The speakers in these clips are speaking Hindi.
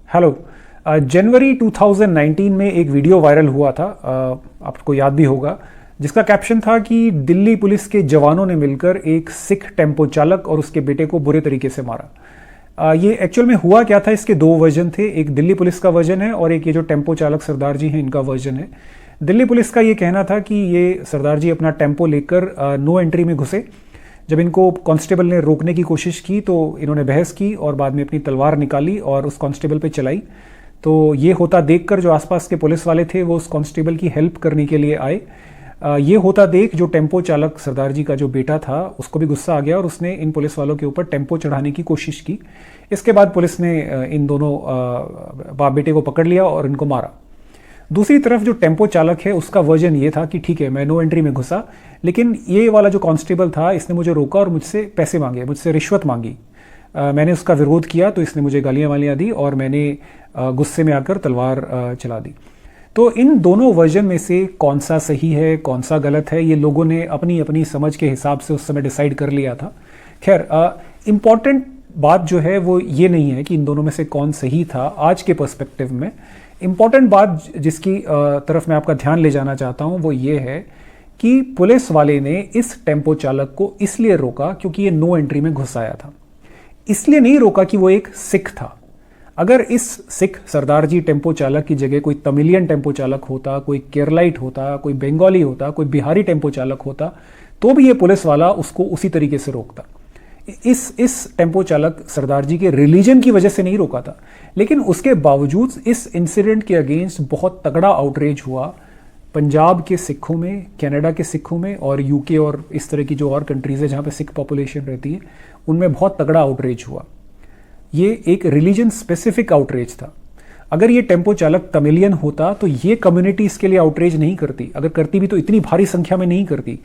हेलो। जनवरी 2019 में एक वीडियो वायरल हुआ था, आपको याद भी होगा, जिसका कैप्शन था कि दिल्ली पुलिस के जवानों ने मिलकर एक सिख टेम्पो चालक और उसके बेटे को बुरे तरीके से मारा। ये एक्चुअल में हुआ क्या था, इसके दो वर्जन थे। एक दिल्ली पुलिस का वर्जन है और एक ये जो टेम्पो चालक सरदार जी हैं इनका वर्जन है। दिल्ली पुलिस का ये कहना था कि ये सरदार जी अपना टेम्पो लेकर नो एंट्री में घुसे। जब इनको कांस्टेबल ने रोकने की कोशिश की तो इन्होंने बहस की और बाद में अपनी तलवार निकाली और उस कांस्टेबल पे चलाई। तो ये होता देखकर जो आसपास के पुलिस वाले थे वो उस कांस्टेबल की हेल्प करने के लिए आए। ये होता देख जो टेम्पो चालक सरदार जी का जो बेटा था उसको भी गुस्सा आ गया और उसने इन पुलिस वालों के ऊपर टेम्पो चढ़ाने की कोशिश की। इसके बाद पुलिस ने इन दोनों बाप बेटे को पकड़ लिया और इनको मारा। दूसरी तरफ जो टेम्पो चालक है उसका वर्जन ये था कि ठीक है, मैं नो एंट्री में घुसा, लेकिन ये वाला जो कांस्टेबल था इसने मुझे रोका और मुझसे पैसे मांगे, मुझसे रिश्वत मांगी। मैंने उसका विरोध किया तो इसने मुझे गालियाँ वालियाँ दी और मैंने गुस्से में आकर तलवार चला दी। तो इन दोनों वर्जन में से कौन सा सही है कौन सा गलत है, ये लोगों ने अपनी अपनी समझ के हिसाब से उस समय डिसाइड कर लिया था। खैर, इम्पॉर्टेंट बात जो है वो ये नहीं है कि इन दोनों में से कौन सही था। आज के पर्सपेक्टिव में इम्पॉर्टेंट बात जिसकी तरफ मैं आपका ध्यान ले जाना चाहता हूँ वो ये है कि पुलिस वाले ने इस टेम्पो चालक को इसलिए रोका क्योंकि ये नो एंट्री में घुस आया था। इसलिए नहीं रोका कि वो एक सिख था। अगर इस सिख सरदार जी टेम्पो चालक की जगह कोई तमिलियन टेम्पो चालक होता, कोई केरलाइट होता, कोई बंगाली होता, कोई बिहारी टेम्पो चालक होता, तो भी ये पुलिस वाला उसको उसी तरीके से रोकता। इस टेम्पो चालक सरदार जी के रिलीजन की वजह से नहीं रोका था, लेकिन उसके बावजूद इस इंसिडेंट के अगेंस्ट बहुत तगड़ा आउटरीच हुआ पंजाब के सिखों में, कनाडा के सिखों में और यूके और इस तरह की जो और कंट्रीज है जहाँ पे सिख पॉपुलेशन रहती है उनमें बहुत तगड़ा आउटरीच हुआ। ये एक रिलीजन स्पेसिफिक आउटरीच था। अगर ये टेम्पो चालक तमिलियन होता तो ये कम्युनिटी इसके लिए आउटरीच नहीं करती, अगर करती भी तो इतनी भारी संख्या में नहीं करती।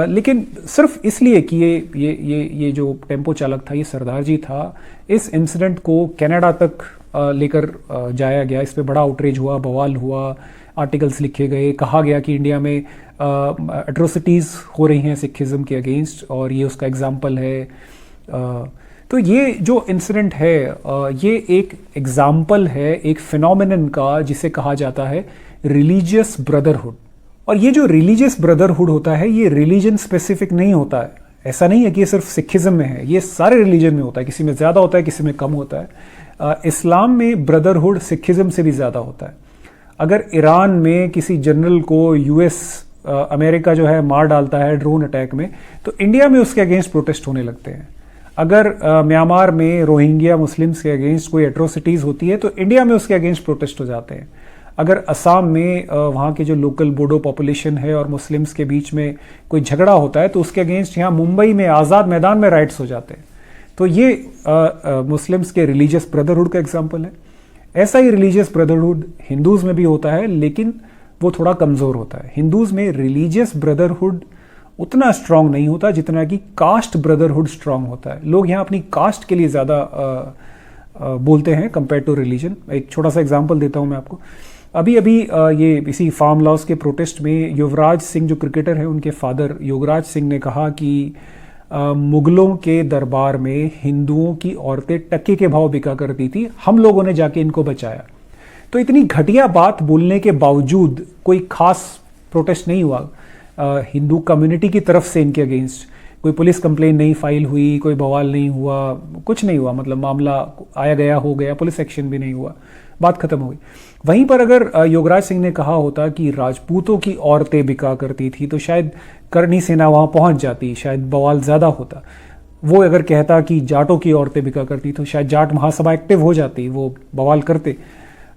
लेकिन सिर्फ इसलिए कि ये जो टेम्पो चालक था ये सरदार जी था, इस इंसिडेंट को कनाडा तक लेकर जाया गया। इस पर बड़ा आउटरीच हुआ, बवाल हुआ, आर्टिकल्स लिखे गए, कहा गया कि इंडिया में एट्रोसिटीज़ हो रही हैं सिखिज़म के अगेंस्ट और ये उसका एग्जाम्पल है। तो ये जो इंसिडेंट है ये एक एग्जाम्पल है एक फिनोमिनन का जिसे कहा जाता है रिलीजियस ब्रदरहुड। और ये जो रिलीजियस ब्रदरहुड होता है ये रिलीजन स्पेसिफिक नहीं होता है। ऐसा नहीं है कि ये सिर्फ सिखिज्म में है, ये सारे रिलीजन में होता है। किसी में ज़्यादा होता है, किसी में कम होता है। इस्लाम में ब्रदरहुड सिखिज्म से भी ज़्यादा होता है। अगर ईरान में किसी जनरल को यूएस अमेरिका जो है मार डालता है ड्रोन अटैक में, तो इंडिया में उसके अगेंस्ट प्रोटेस्ट होने लगते हैं। अगर म्यांमार में रोहिंग्या मुस्लिम्स के अगेंस्ट कोई एट्रोसिटीज़ होती है तो इंडिया में उसके अगेंस्ट प्रोटेस्ट हो जाते हैं। अगर असम में वहाँ के जो लोकल बोडो पॉपुलेशन है और मुस्लिम्स के बीच में कोई झगड़ा होता है तो उसके अगेंस्ट यहाँ मुंबई में आज़ाद मैदान में राइट्स हो जाते हैं। तो ये मुस्लिम्स के रिलीजियस ब्रदरहुड का एग्जाम्पल है। ऐसा ही रिलीजियस ब्रदरहुड हिंदूज़ में भी होता है, लेकिन वो थोड़ा कमज़ोर होता है। हिंदूज़ में रिलीजियस ब्रदरहुड उतना स्ट्रांग नहीं होता जितना कि कास्ट ब्रदरहुड स्ट्रांग होता है। लोग यहाँ अपनी कास्ट के लिए ज़्यादा बोलते हैं कंपेयर टू रिलीजन। एक छोटा सा एग्जांपल देता हूँ मैं आपको। अभी ये इसी फार्म लॉस के प्रोटेस्ट में युवराज सिंह जो क्रिकेटर हैं उनके फादर योगराज सिंह ने कहा कि मुगलों के दरबार में हिंदुओं की औरतें टके के भाव बिका करती थी, हम लोगों ने जाके इनको बचाया। तो इतनी घटिया बात बोलने के बावजूद कोई खास प्रोटेस्ट नहीं हुआ हिंदू कम्युनिटी की तरफ से इनके अगेंस्ट। कोई पुलिस कंप्लेन नहीं फाइल हुई, कोई बवाल नहीं हुआ, कुछ नहीं हुआ। मतलब मामला आया गया हो गया, पुलिस एक्शन भी नहीं हुआ, बात खत्म हो गई। वहीं पर अगर योगराज सिंह ने कहा होता कि राजपूतों की औरतें बिका करती थी तो शायद करनी सेना वहाँ पहुँच जाती, शायद बवाल ज़्यादा होता। वो अगर कहता कि जाटों की औरतें बिका करती तो शायद जाट महासभा एक्टिव हो जाती, वो बवाल करते।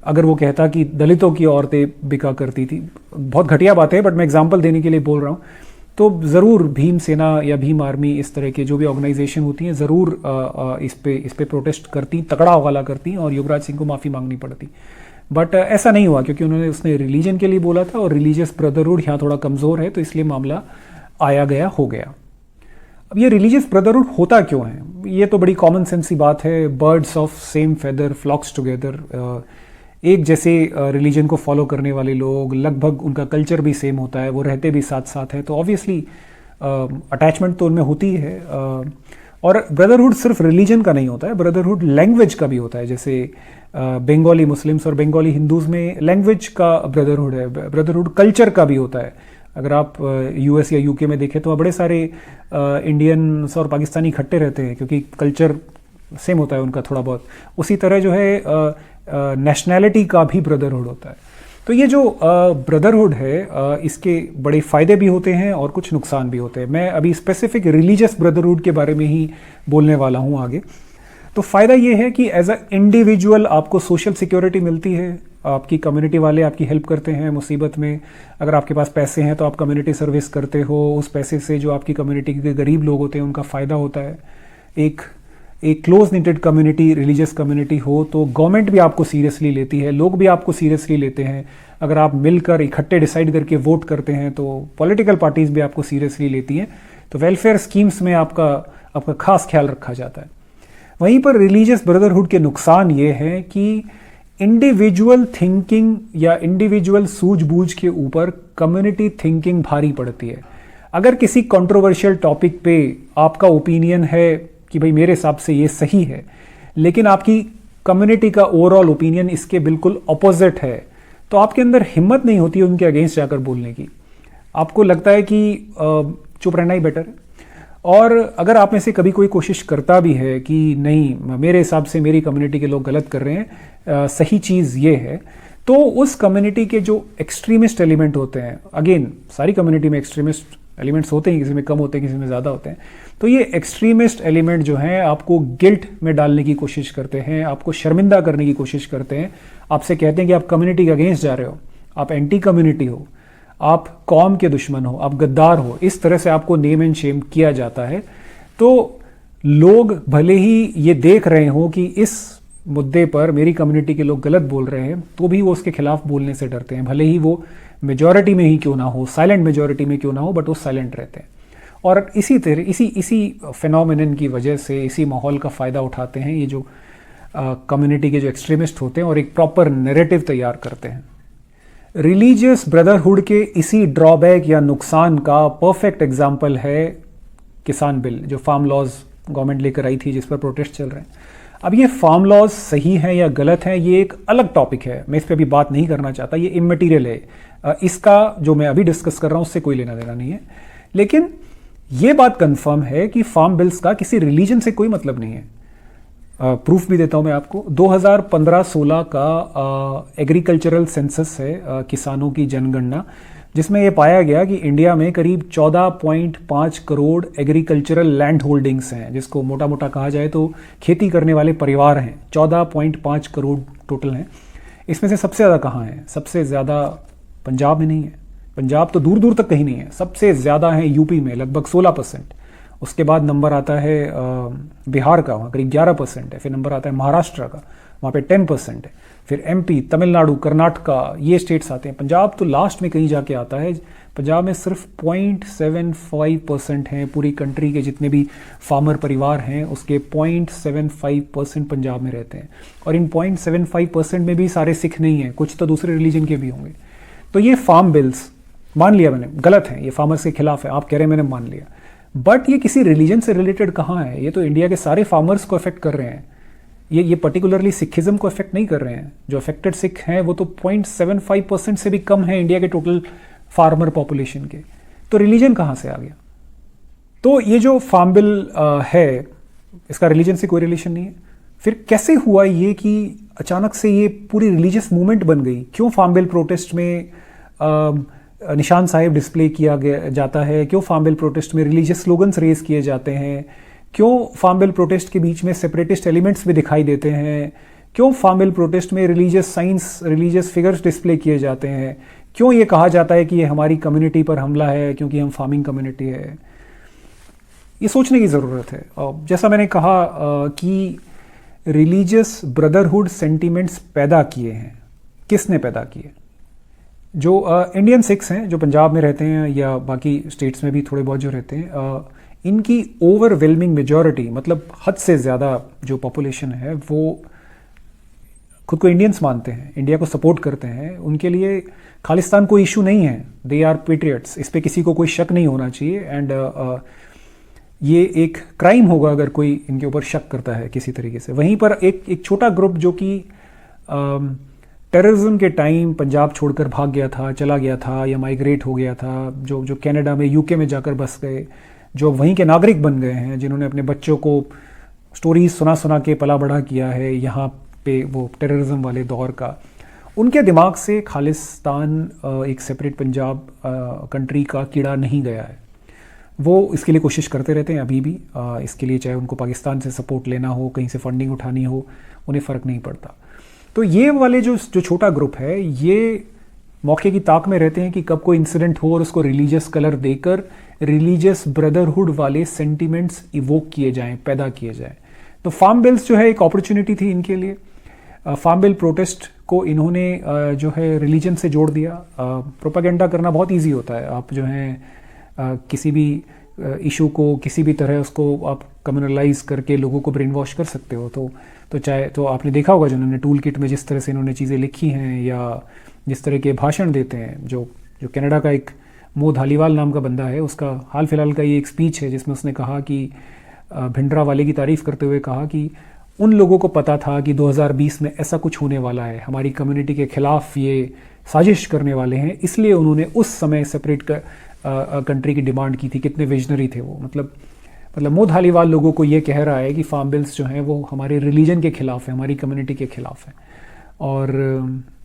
अगर वो कहता कि दलितों की औरतें बिका करती थी, बहुत घटिया बात है बट मैं एग्जांपल देने के लिए बोल रहा हूँ। तो ज़रूर भीम सेना या भीम आर्मी इस तरह के जो भी ऑर्गेनाइजेशन होती हैं ज़रूर इस पे प्रोटेस्ट करती, तगड़ा हवाला करती और युवराज सिंह को माफ़ी मांगनी पड़ती। बट ऐसा नहीं हुआ क्योंकि उसने रिलीजन के लिए बोला था और रिलीजियस ब्रदरहुड यहाँ थोड़ा कमज़ोर है तो इसलिए मामला आया गया हो गया। अब ये रिलीजियस ब्रदरहुड होता क्यों है? ये तो बड़ी कॉमन सेंस की बात है। Birds of same feather flocks together. एक जैसे रिलीजन को फॉलो करने वाले लोग, लगभग उनका कल्चर भी सेम होता है, वो रहते भी साथ साथ है, तो ऑब्वियसली अटैचमेंट तो उनमें होती है। और ब्रदरहुड सिर्फ रिलीजन का नहीं होता है, ब्रदरहुड लैंग्वेज का भी होता है। जैसे बंगाली मुस्लिम्स और बंगाली हिंदूज में लैंग्वेज का ब्रदरहुड है, ब्रदरहुड कल्चर का भी होता है। अगर आप यूएस या यूके में देखें तो बड़े सारे इंडियंस और पाकिस्तानी इकट्ठे रहते हैं क्योंकि कल्चर सेम होता है उनका थोड़ा बहुत। उसी तरह जो है नेशनैलिटी का भी ब्रदरहुड होता है। तो ये जो ब्रदरहुड है इसके बड़े फ़ायदे भी होते हैं और कुछ नुकसान भी होते हैं। मैं अभी स्पेसिफिक रिलीजियस ब्रदरहुड के बारे में ही बोलने वाला हूँ आगे। तो फ़ायदा ये है कि एज अ इंडिविजुअल आपको सोशल सिक्योरिटी मिलती है, आपकी कम्युनिटी वाले आपकी हेल्प करते हैं मुसीबत में। अगर आपके पास पैसे हैं तो आप कम्युनिटी सर्विस करते हो, उस पैसे से जो आपकी कम्युनिटी के गरीब लोग होते हैं उनका फ़ायदा होता है। एक close knitted community, religious community हो तो गवर्नमेंट भी आपको सीरियसली लेती है, लोग भी आपको सीरियसली लेते हैं। अगर आप मिलकर इकट्ठे डिसाइड करके वोट करते हैं तो पॉलिटिकल पार्टीज भी आपको सीरियसली लेती हैं। तो वेलफेयर स्कीम्स में आपका खास ख्याल रखा जाता है। वहीं पर रिलीजियस ब्रदरहुड के नुकसान ये हैं कि इंडिविजुअल थिंकिंग या इंडिविजुअल सूझबूझ के ऊपर कम्युनिटी थिंकिंग भारी पड़ती है। अगर किसी कंट्रोवर्शियल टॉपिक पे आपका ओपिनियन है कि भाई मेरे हिसाब से ये सही है, लेकिन आपकी कम्युनिटी का ओवरऑल ओपिनियन इसके बिल्कुल अपोजिट है, तो आपके अंदर हिम्मत नहीं होती उनके अगेंस्ट जाकर बोलने की। आपको लगता है कि चुप रहना ही बेटर है। और अगर आप में से कभी कोई कोशिश करता भी है कि नहीं मेरे हिसाब से मेरी कम्युनिटी के लोग गलत कर रहे हैं, सही चीज़ ये है, तो उस कम्युनिटी के जो एक्सट्रीमिस्ट एलिमेंट होते हैं, अगेन सारी कम्युनिटी में एक्सट्रीमिस्ट एलिमेंट्स होते हैं, किसी में कम होते हैं किसी में ज़्यादा होते हैं, तो ये एक्सट्रीमिस्ट एलिमेंट जो हैं आपको गिल्ट में डालने की कोशिश करते हैं, आपको शर्मिंदा करने की कोशिश करते हैं। आपसे कहते हैं कि आप कम्युनिटी के अगेंस्ट जा रहे हो, आप एंटी कम्युनिटी हो, आप कौम के दुश्मन हो, आप गद्दार हो। इस तरह से आपको नेम एंड शेम किया जाता है। तो लोग भले ही ये देख रहे हो कि इस मुद्दे पर मेरी कम्युनिटी के लोग गलत बोल रहे हैं, तो भी वो उसके खिलाफ बोलने से डरते हैं, भले ही वो मेजॉरिटी में ही क्यों ना हो, साइलेंट मेजॉरिटी में क्यों ना हो, बट वो साइलेंट रहते हैं। और इसी तरह इसी फिनोमिनन की वजह से, इसी माहौल का फ़ायदा उठाते हैं ये जो कम्युनिटी के जो एक्सट्रीमिस्ट होते हैं और एक प्रॉपर नैरेटिव तैयार करते हैं। रिलीजियस ब्रदरहुड के इसी ड्रॉबैक या नुकसान का परफेक्ट एग्जाम्पल है किसान बिल, जो फार्म लॉज गवर्नमेंट लेकर आई थी, जिस पर प्रोटेस्ट चल रहे हैं। अब ये फार्म लॉज सही हैं या गलत हैं, ये एक अलग टॉपिक है, मैं इस पर अभी बात नहीं करना चाहता, ये इममटीरियल है। इसका जो मैं अभी डिस्कस कर रहा हूँ उससे कोई लेना देना नहीं है। लेकिन ये बात कंफर्म है कि फार्म बिल्स का किसी रिलीजन से कोई मतलब नहीं है। प्रूफ भी देता हूं मैं आपको। 2015-16 का एग्रीकल्चरल सेंसस है, किसानों की जनगणना, जिसमें यह पाया गया कि इंडिया में करीब 14.5 करोड़ एग्रीकल्चरल लैंड होल्डिंग्स हैं, जिसको मोटा मोटा कहा जाए तो खेती करने वाले परिवार हैं। 14.5 करोड़ टोटल हैं। इसमें से सबसे ज़्यादा कहाँ है? सबसे ज़्यादा पंजाब में नहीं है, पंजाब तो दूर दूर तक कहीं नहीं है। सबसे ज़्यादा है यूपी में, लगभग 16%। उसके बाद नंबर आता है बिहार का, वहाँ करीब 11% है। फिर नंबर आता है महाराष्ट्र का, वहाँ पे 10% है। फिर एमपी, तमिलनाडु, कर्नाटका, ये स्टेट्स आते हैं। पंजाब तो लास्ट में कहीं जाके आता है। पंजाब में सिर्फ 0.75% हैं। पूरी कंट्री के जितने भी फार्मर परिवार हैं उसके 0.75% पंजाब में रहते हैं। और इन 0.75% में भी सारे सिख नहीं हैं, कुछ तो दूसरे रिलीजन के भी होंगे। तो ये फार्म बिल्स मान लिया मैंने गलत है, ये फार्मर्स के खिलाफ है, आप कह रहे हैं मैंने मान लिया, बट ये किसी रिलीजन से रिलेटेड कहाँ है? ये तो इंडिया के सारे फार्मर्स को अफेक्ट कर रहे हैं। ये पर्टिकुलरली सिखिज्म को अफेक्ट नहीं कर रहे हैं। जो अफेक्टेड सिख हैं वो तो 0.75% से भी कम है इंडिया के टोटल फार्मर पॉपुलेशन के। तो रिलीजन कहाँ से आ गया? तो ये जो फार्म बिल है, इसका रिलीजन से कोई रिलेशन नहीं है। फिर कैसे हुआ ये कि अचानक से ये पूरी रिलीजियस मूवमेंट बन गई? क्यों फार्म बिल प्रोटेस्ट में निशान साहिब डिस्प्ले किया गया जाता है? क्यों फार्म बिल प्रोटेस्ट में रिलीजियस स्लोगन्स रेज किए जाते हैं? क्यों फार्म बिल प्रोटेस्ट के बीच में सेपरेटिस्ट एलिमेंट्स भी दिखाई देते हैं? क्यों फार्म बिल प्रोटेस्ट में religious science, religious figures display किए जाते हैं? क्यों ये कहा जाता है कि ये हमारी कम्युनिटी पर हमला है क्योंकि हम फार्मिंग कम्युनिटी है? ये सोचने की ज़रूरत है। और जैसा मैंने कहा कि रिलीजियस ब्रदरहुड सेंटिमेंट्स पैदा किए हैं। किसने पैदा किए? जो इंडियन सिख्स हैं जो पंजाब में रहते हैं या बाकी स्टेट्स में भी थोड़े बहुत जो रहते हैं, इनकी ओवरवेलमिंग मेजॉरिटी, मतलब हद से ज़्यादा जो पॉपुलेशन है वो खुद को इंडियंस मानते हैं, इंडिया को सपोर्ट करते हैं। उनके लिए खालिस्तान कोई इशू नहीं है, दे आर पेट्रियट्स, इस पर किसी को कोई शक नहीं होना चाहिए। एंड ये एक क्राइम होगा अगर कोई इनके ऊपर शक करता है किसी तरीके से। वहीं पर एक छोटा ग्रुप जो कि टेररिज्म के टाइम पंजाब छोड़कर भाग गया था, चला गया था या माइग्रेट हो गया था, जो कनाडा में, यूके में जाकर बस गए, जो वहीं के नागरिक बन गए हैं, जिन्होंने अपने बच्चों को स्टोरीज सुना सुना के पला बढ़ा किया है यहाँ पे वो टेररिज्म वाले दौर का, उनके दिमाग से खालिस्तान एक सेपरेट पंजाब कंट्री का कीड़ा नहीं गया है। वो इसके लिए कोशिश करते रहते हैं अभी भी। इसके लिए चाहे उनको पाकिस्तान से सपोर्ट लेना हो, कहीं से फंडिंग उठानी हो, उन्हें फ़र्क नहीं पड़ता। तो ये वाले जो छोटा ग्रुप है, ये मौके की ताक में रहते हैं कि कब कोई इंसिडेंट हो और उसको रिलीजियस कलर देकर रिलीजियस ब्रदरहुड वाले सेंटिमेंट्स इवोक किए जाएं, पैदा किए जाएं। तो फार्म बिल्स जो है एक अपॉर्चुनिटी थी इनके लिए। फार्म बिल प्रोटेस्ट को इन्होंने जो है रिलीजन से जोड़ दिया। प्रोपेगेंडा करना बहुत ईजी होता है। आप जो है किसी भी इशू को किसी भी तरह उसको आप कम्युनलाइज करके लोगों को ब्रेन वॉश कर सकते हो। तो चाहे तो आपने देखा होगा जिन्होंने टूल किट में जिस तरह से इन्होंने चीज़ें लिखी हैं या जिस तरह के भाषण देते हैं, जो कनाडा का एक मो धालीवाल नाम का बंदा है, उसका हाल फिलहाल का ये एक स्पीच है जिसमें उसने कहा कि भिंडरा वाले की तारीफ करते हुए कहा कि उन लोगों को पता था कि 2020 में ऐसा कुछ होने वाला है, हमारी कम्युनिटी के खिलाफ ये साजिश करने वाले हैं, इसलिए उन्होंने उस समय सेपरेट कंट्री की डिमांड की थी। कितने विजनरी थे वो। मतलब मो धालीवाल लोगों को ये कह रहा है कि फार्म बिल्स जो हैं वो हमारे रिलीजन के खिलाफ है, हमारी कम्युनिटी के खिलाफ है। और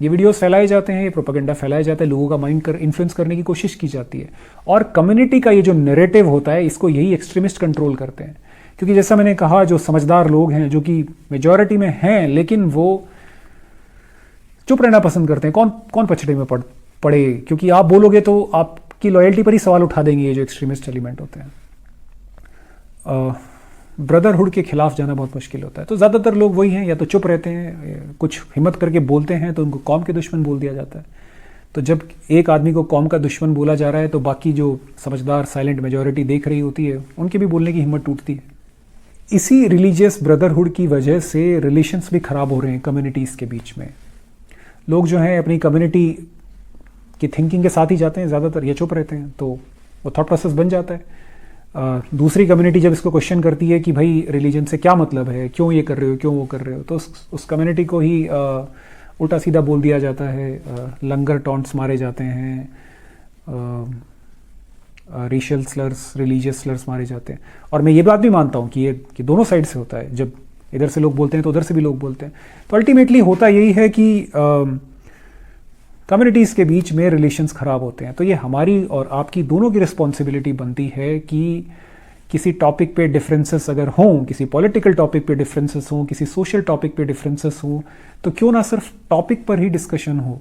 ये वीडियोस फैलाए जाते हैं, ये प्रोपेगेंडा फैलाया जाता है, लोगों का माइंड इन्फ्लुएंस करने की कोशिश की जाती है। और कम्युनिटी का ये जो नैरेटिव होता है, इसको यही एक्सट्रीमिस्ट कंट्रोल करते हैं। क्योंकि जैसा मैंने कहा, जो समझदार लोग हैं, जो कि मेजॉरिटी में हैं, लेकिन वो चुप रहना पसंद करते हैं। कौन पछड़े में पड़े, क्योंकि आप बोलोगे तो आपकी लॉयल्टी पर ही सवाल उठा देंगे ये जो एक्सट्रीमिस्ट एलिमेंट होते हैं। ब्रदरहुड के खिलाफ जाना बहुत मुश्किल होता है। तो ज़्यादातर लोग वही हैं, या तो चुप रहते हैं, कुछ हिम्मत करके बोलते हैं तो उनको कौम के दुश्मन बोल दिया जाता है। तो जब एक आदमी को कौम का दुश्मन बोला जा रहा है तो बाकी जो समझदार साइलेंट मेजॉरिटी देख रही होती है, उनकी भी बोलने की हिम्मत टूटती है। इसी रिलीजियस ब्रदरहुड की वजह से रिलेशंस भी ख़राब हो रहे हैं कम्युनिटीज़ के बीच में। लोग जो हैं अपनी कम्युनिटी की थिंकिंग के साथ ही जाते हैं ज़्यादातर, या चुप रहते हैं, तो वो थॉट प्रोसेस बन जाता है। दूसरी कम्युनिटी जब इसको क्वेश्चन करती है कि भाई रिलीजन से क्या मतलब है, क्यों ये कर रहे हो, क्यों वो कर रहे हो, तो उस कम्युनिटी को ही उल्टा सीधा बोल दिया जाता है। लंगर टॉन्ट्स मारे जाते हैं, रेशियल स्लर्स, रिलीजियस स्लर्स मारे जाते हैं। और मैं ये बात भी मानता हूँ कि दोनों साइड से होता है। जब इधर से लोग बोलते हैं तो उधर से भी लोग बोलते हैं। तो अल्टीमेटली होता यही है कि कम्युनिटीज़ के बीच में रिलेशंस ख़राब होते हैं। तो ये हमारी और आपकी दोनों की रिस्पॉन्सिबिलिटी बनती है कि किसी टॉपिक पे डिफरेंसेस अगर हों, किसी पॉलिटिकल टॉपिक पे डिफरेंसेस हों, किसी सोशल टॉपिक पे डिफरेंसेस हों, तो क्यों ना सिर्फ टॉपिक पर ही डिस्कशन हो।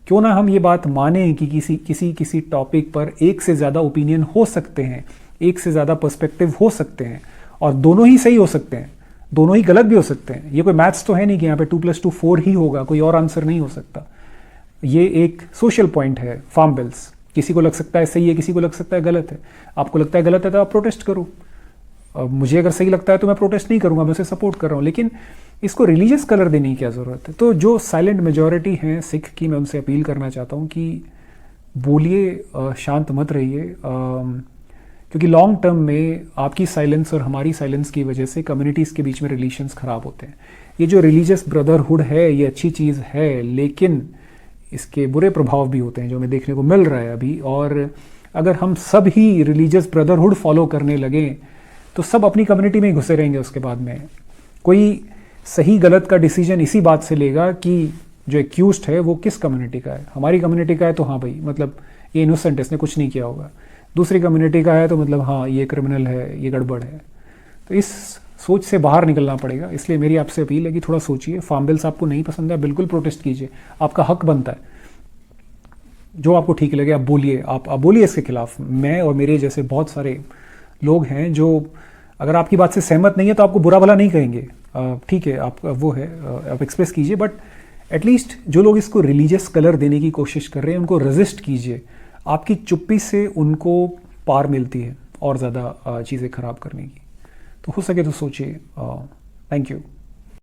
क्यों ना हम ये बात माने कि किसी टॉपिक पर एक से ज़्यादा ओपिनियन हो सकते हैं, एक से ज़्यादा पर्सपेक्टिव हो सकते हैं, और दोनों ही सही हो सकते हैं, दोनों ही गलत भी हो सकते हैं। ये कोई मैथ्स तो है नहीं कि यहाँ पे 2+2 4 ही होगा, कोई और आंसर नहीं हो सकता। ये एक सोशल पॉइंट है फार्म बिल्स। किसी को लग सकता है सही है, किसी को लग सकता है गलत है। आपको लगता है गलत है तो आप प्रोटेस्ट करो। मुझे अगर सही लगता है तो मैं प्रोटेस्ट नहीं करूँगा, मैं उसे सपोर्ट कर रहा हूँ। लेकिन इसको रिलीजियस कलर देने की क्या ज़रूरत है। तो जो साइलेंट मेजॉरिटी हैं सिख की, मैं उनसे अपील करना चाहता हूँ कि बोलिए, शांत मत रहिए, क्योंकि लॉन्ग टर्म में आपकी साइलेंस और हमारी साइलेंस की वजह से कम्युनिटीज़ के बीच में रिलेशंस ख़राब होते हैं। ये जो रिलीजियस ब्रदरहुड है ये अच्छी चीज़ है, लेकिन इसके बुरे प्रभाव भी होते हैं जो हमें देखने को मिल रहा है अभी। और अगर हम सब ही रिलीजियस ब्रदरहुड फॉलो करने लगें तो सब अपनी कम्युनिटी में ही घुसे रहेंगे। उसके बाद में कोई सही गलत का डिसीजन इसी बात से लेगा कि जो एक्यूज्ड है वो किस कम्युनिटी का है। हमारी कम्युनिटी का है तो हाँ भाई, मतलब ये इनोसेंट है, इसने कुछ नहीं किया होगा। दूसरी कम्युनिटी का है तो मतलब हाँ ये क्रिमिनल है, ये गड़बड़ है। तो इस सोच से बाहर निकलना पड़ेगा। इसलिए मेरी आपसे अपील है कि थोड़ा सोचिए। फार्म बिल्स आपको नहीं पसंद है, बिल्कुल प्रोटेस्ट कीजिए, आपका हक बनता है। जो आपको ठीक लगे आप बोलिए, आप बोलिए इसके खिलाफ। मैं और मेरे जैसे बहुत सारे लोग हैं जो अगर आपकी बात से सहमत नहीं है तो आपको बुरा भला नहीं कहेंगे, ठीक है, आप वो है, आप एक्सप्रेस कीजिए। बट एटलीस्ट जो लोग इसको रिलीजियस कलर देने की कोशिश कर रहे हैं उनको रेजिस्ट कीजिए। आपकी चुप्पी से उनको पार मिलती है और ज़्यादा चीज़ें ख़राब करने की। तो हो सके तो सोचिए। Thank you.